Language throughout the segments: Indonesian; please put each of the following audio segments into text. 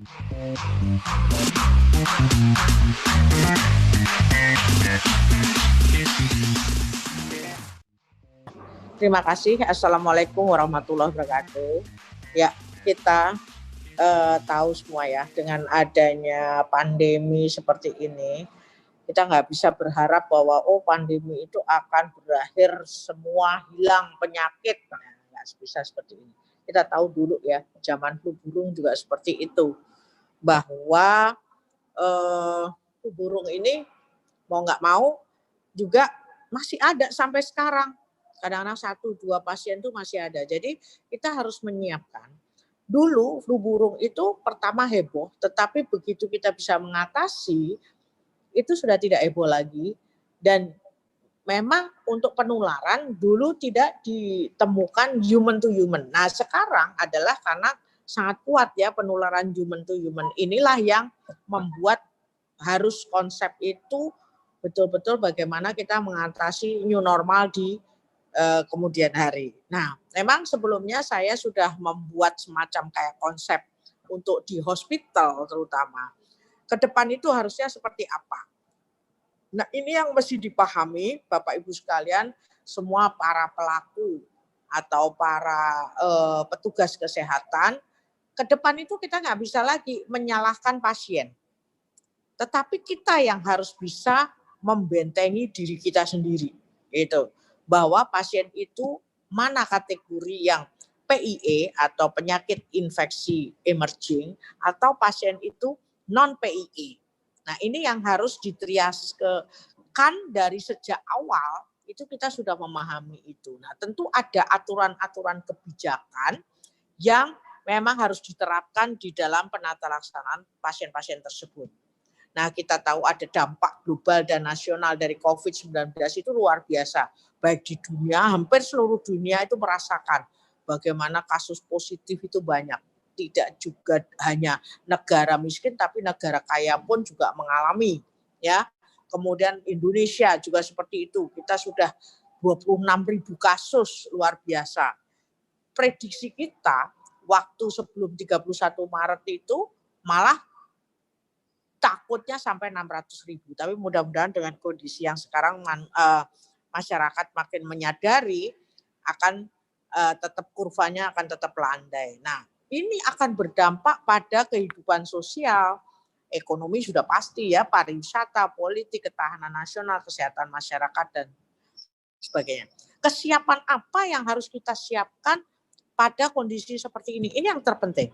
Terima kasih. Assalamualaikum warahmatullahi wabarakatuh. Ya, kita tahu semua ya, dengan adanya pandemi seperti ini, kita nggak bisa berharap bahwa pandemi itu akan berakhir semua hilang penyakit. Nah, nggak bisa seperti ini. Kita tahu dulu ya, zaman flu burung juga seperti itu, bahwa flu burung ini mau nggak mau juga masih ada sampai sekarang. Kadang-kadang 1, 2 pasien tuh masih ada. Jadi kita harus menyiapkan. Dulu flu burung itu pertama heboh, tetapi begitu kita bisa mengatasi, itu sudah tidak heboh lagi. Dan memang untuk penularan dulu tidak ditemukan human to human. Nah sekarang adalah karena sangat kuat ya penularan human to human. Inilah yang membuat harus konsep itu betul-betul bagaimana kita mengatasi new normal di kemudian hari. Nah, memang sebelumnya saya sudah membuat semacam kayak konsep untuk di hospital terutama. Ke depan itu harusnya seperti apa? Nah, ini yang mesti dipahami Bapak Ibu sekalian, semua para pelaku atau para petugas kesehatan. Ke depan itu kita nggak bisa lagi menyalahkan pasien. Tetapi kita yang harus bisa membentengi diri kita sendiri. Gitu. Bahwa pasien itu mana kategori yang PIE atau penyakit infeksi emerging atau pasien itu non PIE. Nah, ini yang harus ditriaskan dari sejak awal, itu kita sudah memahami itu. Nah, tentu ada aturan-aturan kebijakan yang memang harus diterapkan di dalam penata laksanaan pasien-pasien tersebut. Nah, kita tahu ada dampak global dan nasional dari COVID-19 itu luar biasa. Baik di dunia, hampir seluruh dunia itu merasakan bagaimana kasus positif itu banyak. Tidak juga hanya negara miskin, tapi negara kaya pun juga mengalami. Ya, kemudian Indonesia juga seperti itu. Kita sudah 26.000 kasus, luar biasa. Prediksi kita waktu sebelum 31 Maret itu malah takutnya sampai 600.000. Tapi mudah-mudahan dengan kondisi yang sekarang masyarakat makin menyadari akan tetap kurvanya akan tetap landai. Nah, ini akan berdampak pada kehidupan sosial, ekonomi sudah pasti ya, pariwisata, politik, ketahanan nasional, kesehatan masyarakat dan sebagainya. Kesiapan apa yang harus kita siapkan pada kondisi seperti ini? Ini yang terpenting.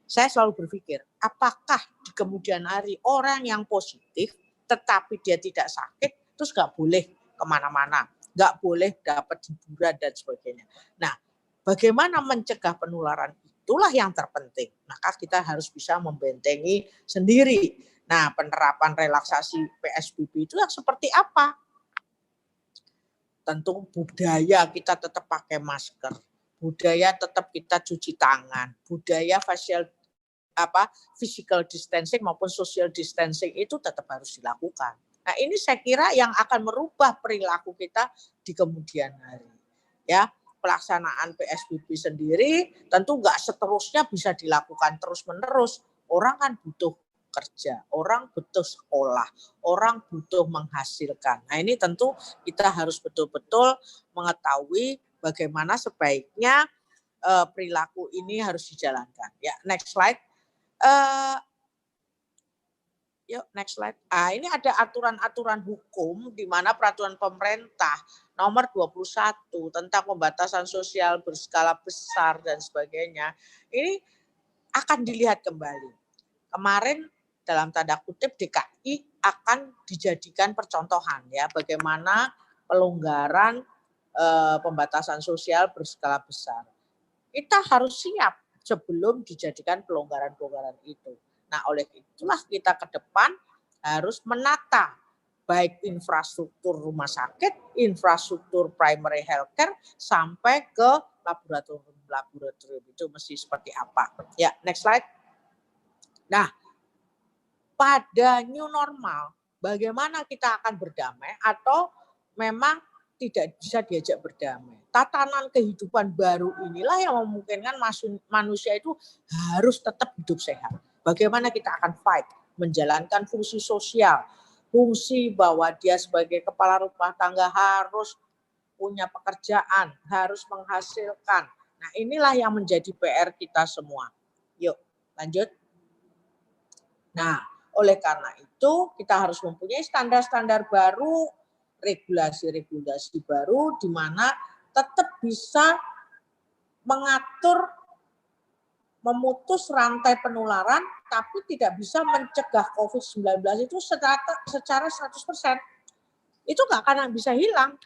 Saya selalu berpikir, apakah di kemudian hari orang yang positif tetapi dia tidak sakit, terus nggak boleh kemana-mana, nggak boleh dapat hiburan dan sebagainya. Nah, bagaimana mencegah penularan itulah yang terpenting. Maka kita harus bisa membentengi sendiri. Nah, penerapan relaksasi PSBB itu yang seperti apa? Tentu budaya kita tetap pakai masker, budaya tetap kita cuci tangan, budaya physical distancing maupun social distancing itu tetap harus dilakukan. Nah, ini saya kira yang akan merubah perilaku kita di kemudian hari. Ya, pelaksanaan PSBB sendiri tentu nggak seterusnya bisa dilakukan terus-menerus. Orang kan butuh kerja, orang butuh sekolah, orang butuh menghasilkan. Nah, ini tentu kita harus betul-betul mengetahui bagaimana sebaiknya perilaku ini harus dijalankan. Ya, next slide. Yuk next slide. Ini ada aturan-aturan hukum di mana peraturan pemerintah nomor 21 tentang pembatasan sosial berskala besar dan sebagainya. Ini akan dilihat kembali. Kemarin dalam tanda kutip DKI akan dijadikan percontohan ya bagaimana pelonggaran pembatasan sosial berskala besar. Kita harus siap sebelum dijadikan pelonggaran-pelonggaran itu. Nah, oleh itulah kita ke depan harus menata baik infrastruktur rumah sakit, infrastruktur primary healthcare, sampai ke laboratorium itu mesti seperti apa. Ya, next slide. Nah, pada new normal, bagaimana kita akan berdamai atau memang tidak bisa diajak berdamai. Tatanan kehidupan baru inilah yang memungkinkan manusia itu harus tetap hidup sehat. Bagaimana kita akan fight, menjalankan fungsi sosial, fungsi bahwa dia sebagai kepala rumah tangga harus punya pekerjaan, harus menghasilkan. Nah, inilah yang menjadi PR kita semua. Yuk, lanjut. Nah, oleh karena itu kita harus mempunyai standar-standar baru, regulasi-regulasi baru di mana tetap bisa mengatur, memutus rantai penularan, tapi tidak bisa mencegah COVID-19 itu secara 100%. Itu nggak akan bisa hilang.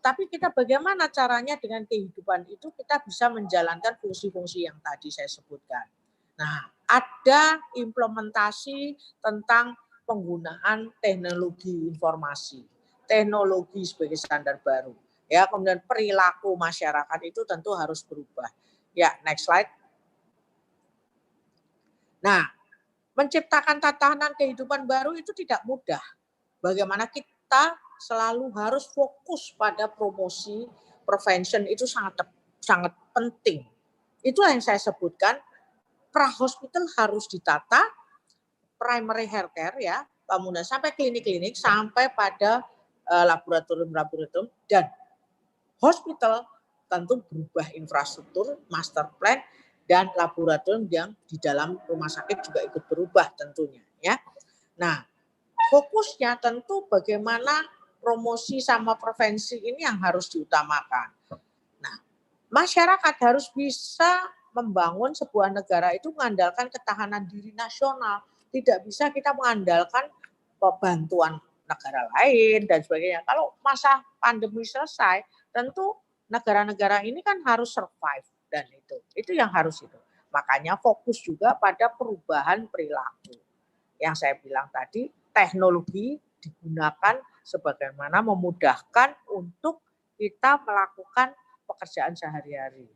Tapi kita bagaimana caranya dengan kehidupan itu kita bisa menjalankan fungsi-fungsi yang tadi saya sebutkan. Nah, ada implementasi tentang penggunaan teknologi informasi, teknologi sebagai standar baru. Ya, kemudian perilaku masyarakat itu tentu harus berubah. Ya, next slide. Nah, menciptakan tatanan kehidupan baru itu tidak mudah. Bagaimana kita selalu harus fokus pada promosi prevention itu sangat penting. Itulah yang saya sebutkan, pra-hospital harus ditata, primary healthcare ya, kemudian sampai klinik-klinik, sampai pada laboratorium-laboratorium, dan hospital tentu berubah infrastruktur, master plan, dan laboratorium yang di dalam rumah sakit juga ikut berubah tentunya ya. Nah, fokusnya tentu bagaimana promosi sama prevensi ini yang harus diutamakan. Nah, masyarakat harus bisa membangun sebuah negara itu mengandalkan ketahanan diri nasional. Tidak bisa kita mengandalkan bantuan negara lain dan sebagainya. Kalau masa pandemi selesai, tentu negara-negara ini kan harus survive, dan itu yang harus itu. Makanya fokus juga pada perubahan perilaku. Yang saya bilang tadi, teknologi digunakan sebagaimana memudahkan untuk kita melakukan pekerjaan sehari-hari.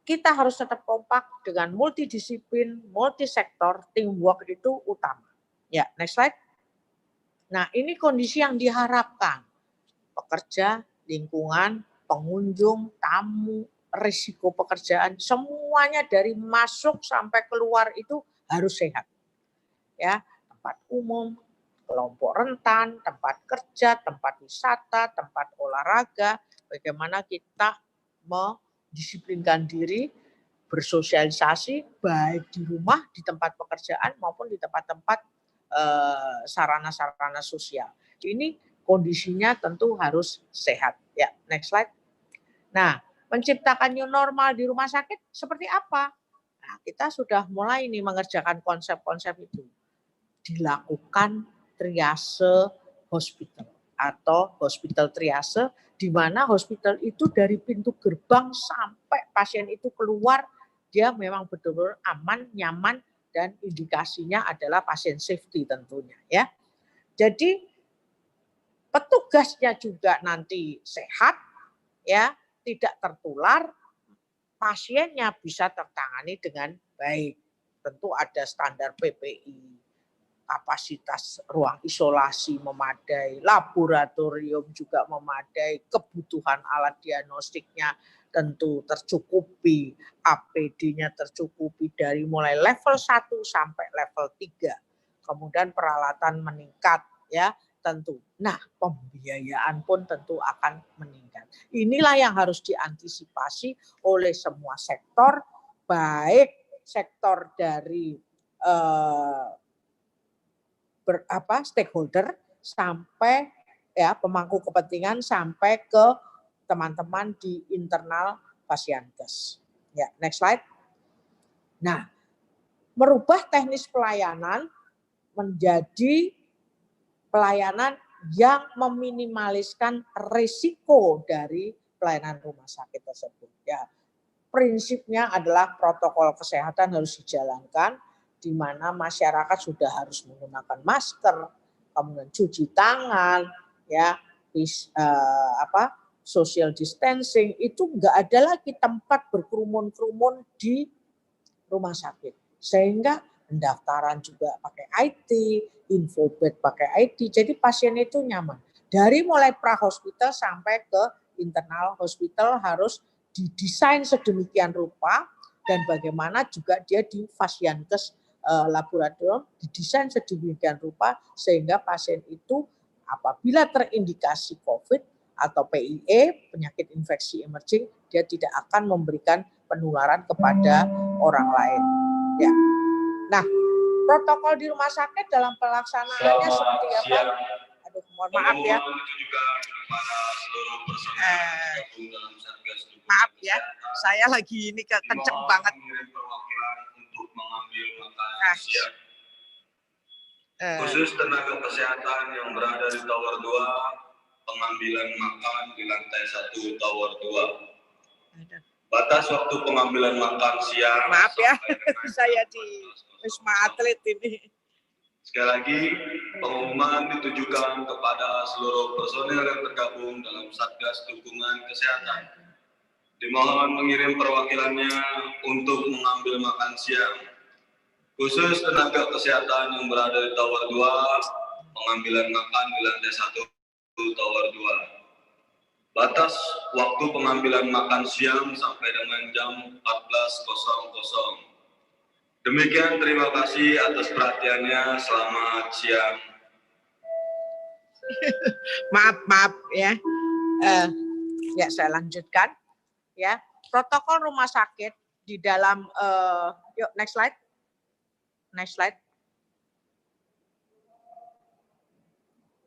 Kita harus tetap kompak dengan multidisiplin, multisektor, teamwork itu utama. Ya, next slide. Nah, ini kondisi yang diharapkan. Pekerja, lingkungan, pengunjung, tamu, risiko pekerjaan, semuanya dari masuk sampai keluar itu harus sehat. Ya, tempat umum, kelompok rentan, tempat kerja, tempat wisata, tempat olahraga, bagaimana kita mendisiplinkan diri, bersosialisasi baik di rumah, di tempat pekerjaan maupun di tempat-tempat sarana-sarana sosial. Ini kondisinya tentu harus sehat. Ya, next slide. Nah, menciptakan new normal di rumah sakit seperti apa? Nah, kita sudah mulai nih mengerjakan konsep-konsep itu. Dilakukan triase hospital atau hospital triase, di mana hospital itu dari pintu gerbang sampai pasien itu keluar, dia memang betul-betul aman, nyaman, dan indikasinya adalah pasien safety tentunya ya. Jadi petugasnya juga nanti sehat ya, tidak tertular, pasiennya bisa tertangani dengan baik. Tentu ada standar PPI, kapasitas ruang isolasi memadai, laboratorium juga memadai, kebutuhan alat diagnostiknya tentu tercukupi, APD-nya tercukupi dari mulai level 1 sampai level 3. Kemudian peralatan meningkat ya tentu. Nah, pembiayaan pun tentu akan meningkat. Inilah yang harus diantisipasi oleh semua sektor, baik sektor dari stakeholder sampai ya pemangku kepentingan sampai ke teman-teman di internal Pasienkes. Ya, next slide. Nah, merubah teknis pelayanan menjadi pelayanan yang meminimaliskan risiko dari pelayanan rumah sakit tersebut. Ya, prinsipnya adalah protokol kesehatan harus dijalankan, di mana masyarakat sudah harus menggunakan masker, kemudian cuci tangan, ya, social distancing, itu enggak ada lagi tempat berkerumun-kerumun di rumah sakit. Sehingga pendaftaran juga pakai IT, infobed pakai IT, jadi pasien itu nyaman. Dari mulai pra-hospital sampai ke internal hospital harus didesain sedemikian rupa dan bagaimana juga dia di Fasiankes laboratorium didesain sedemikian rupa sehingga pasien itu apabila terindikasi COVID atau PIE, penyakit infeksi emerging, dia tidak akan memberikan penularan kepada orang lain. Ya. Nah, protokol di rumah sakit dalam pelaksanaannya seperti apa? Aduh, mohon maaf ya. Maaf ya, saya lagi ini kenceng banget. Khusus tenaga kesehatan yang berada di Tower 2, pengambilan makan di lantai 1 Tower 2. Batas waktu pengambilan makan siang. Maaf ya, saya di Wisma Atlet ini. Sekali lagi, pengumuman ditujukan kepada seluruh personel yang tergabung dalam Satgas Dukungan Kesehatan. Dimohon mengirim perwakilannya untuk mengambil makan siang. Khusus tenaga kesehatan yang berada di Tower 2, pengambilan makan di lantai 1 Tower 2. Batas waktu pengambilan makan siang sampai dengan jam 14.00. Demikian, terima kasih atas perhatiannya. Selamat siang. Maaf ya. Ya saya lanjutkan. Ya, protokol rumah sakit di dalam yuk next slide. Next slide.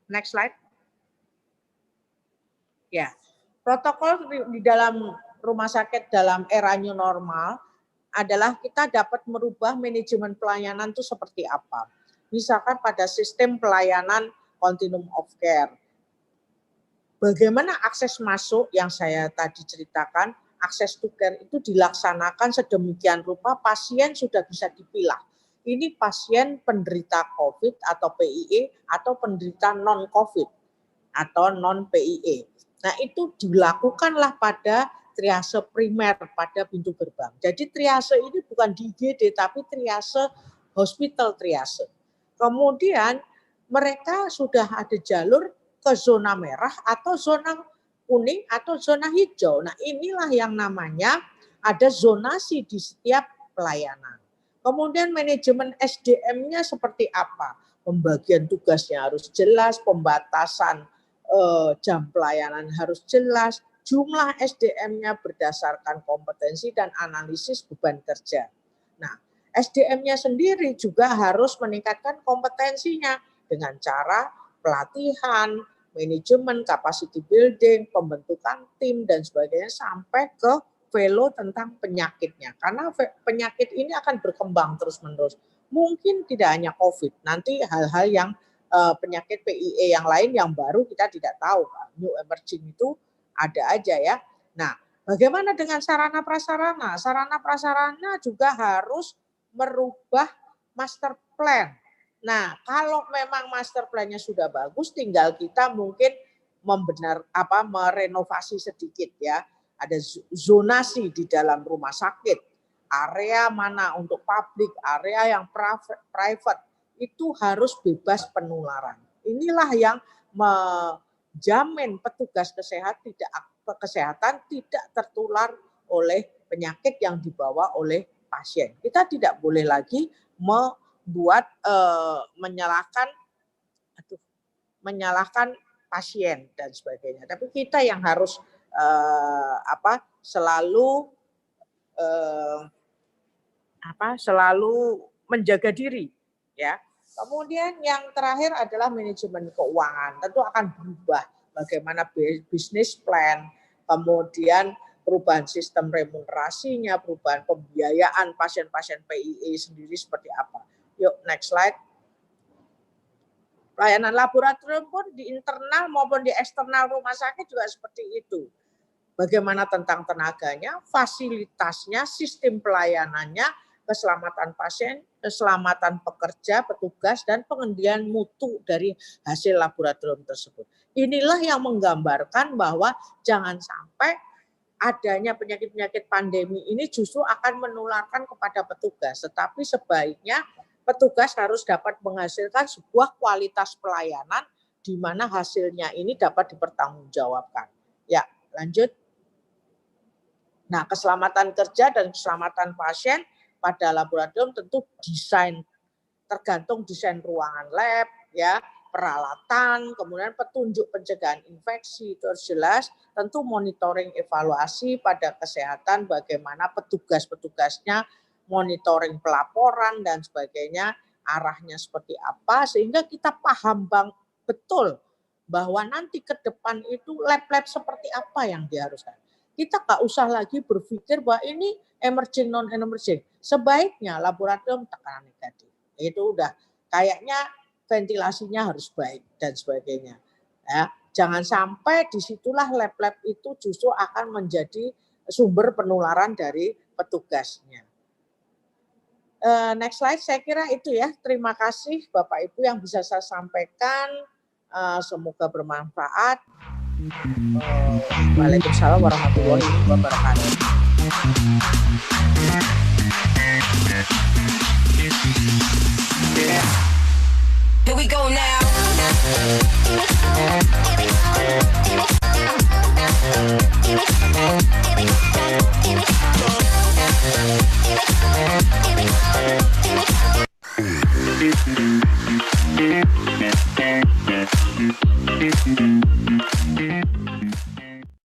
Next slide. Ya, protokol di dalam rumah sakit dalam era new normal adalah kita dapat merubah manajemen pelayanan itu seperti apa. Misalkan pada sistem pelayanan continuum of care. Bagaimana akses masuk yang saya tadi ceritakan, akses to care itu dilaksanakan sedemikian rupa pasien sudah bisa dipilah. Ini pasien penderita COVID atau PIE atau penderita non-COVID atau non-PIE. Nah itu dilakukanlah pada triase primer pada pintu gerbang. Jadi triase ini bukan di IGD tapi triase hospital triase. Kemudian mereka sudah ada jalur ke zona merah atau zona kuning atau zona hijau. Nah inilah yang namanya ada zonasi di setiap pelayanan. Kemudian manajemen SDM-nya seperti apa? Pembagian tugasnya harus jelas, pembatasan jam pelayanan harus jelas, jumlah SDM-nya berdasarkan kompetensi dan analisis beban kerja. Nah, SDM-nya sendiri juga harus meningkatkan kompetensinya dengan cara pelatihan, manajemen, capacity building, pembentukan tim, dan sebagainya sampai ke velo tentang penyakitnya. Karena penyakit ini akan berkembang terus-menerus. Mungkin tidak hanya COVID, nanti hal-hal yang penyakit PIE yang lain yang baru kita tidak tahu. New emerging itu ada aja ya. Nah, bagaimana dengan sarana prasarana? Sarana prasarana juga harus merubah master plan. Nah, kalau memang master plan-nya sudah bagus, tinggal kita mungkin merenovasi sedikit ya. Ada zonasi di dalam rumah sakit. Area mana untuk publik, area yang private itu harus bebas penularan. Inilah yang menjamin petugas kesehatan tidak tertular oleh penyakit yang dibawa oleh pasien. Kita tidak boleh lagi menyalahkan pasien dan sebagainya. Tapi kita yang harus selalu menjaga diri ya. Kemudian yang terakhir adalah manajemen keuangan. Tentu akan berubah bagaimana bisnis plan, kemudian perubahan sistem remunerasinya, perubahan pembiayaan pasien-pasien PIE sendiri seperti apa. Yuk next slide. Pelayanan laboratorium pun di internal maupun di eksternal rumah sakit juga seperti itu. Bagaimana tentang tenaganya, fasilitasnya, sistem pelayanannya, keselamatan pasien, keselamatan pekerja, petugas, dan pengendalian mutu dari hasil laboratorium tersebut. Inilah yang menggambarkan bahwa jangan sampai adanya penyakit-penyakit pandemi ini justru akan menularkan kepada petugas, tetapi sebaiknya petugas harus dapat menghasilkan sebuah kualitas pelayanan di mana hasilnya ini dapat dipertanggungjawabkan. Ya, lanjut. Nah, keselamatan kerja dan keselamatan pasien pada laboratorium tentu tergantung desain ruangan lab, ya, peralatan, kemudian petunjuk pencegahan infeksi, itu harus jelas, tentu monitoring evaluasi pada kesehatan, bagaimana petugas-petugasnya, monitoring pelaporan dan sebagainya, arahnya seperti apa, sehingga kita paham betul bahwa nanti ke depan itu lab-lab seperti apa yang diharuskan. Kita nggak usah lagi berpikir bahwa ini emerging non-emerging. Sebaiknya laboratorium tekanan negatif. Itu udah kayaknya ventilasinya harus baik dan sebagainya. Ya, jangan sampai disitulah lab-lab itu justru akan menjadi sumber penularan dari petugasnya. Next slide, saya kira itu ya. Terima kasih Bapak Ibu yang bisa saya sampaikan. Semoga bermanfaat. Waalaikumsalam warahmatullahi wabarakatuh. Here we go now.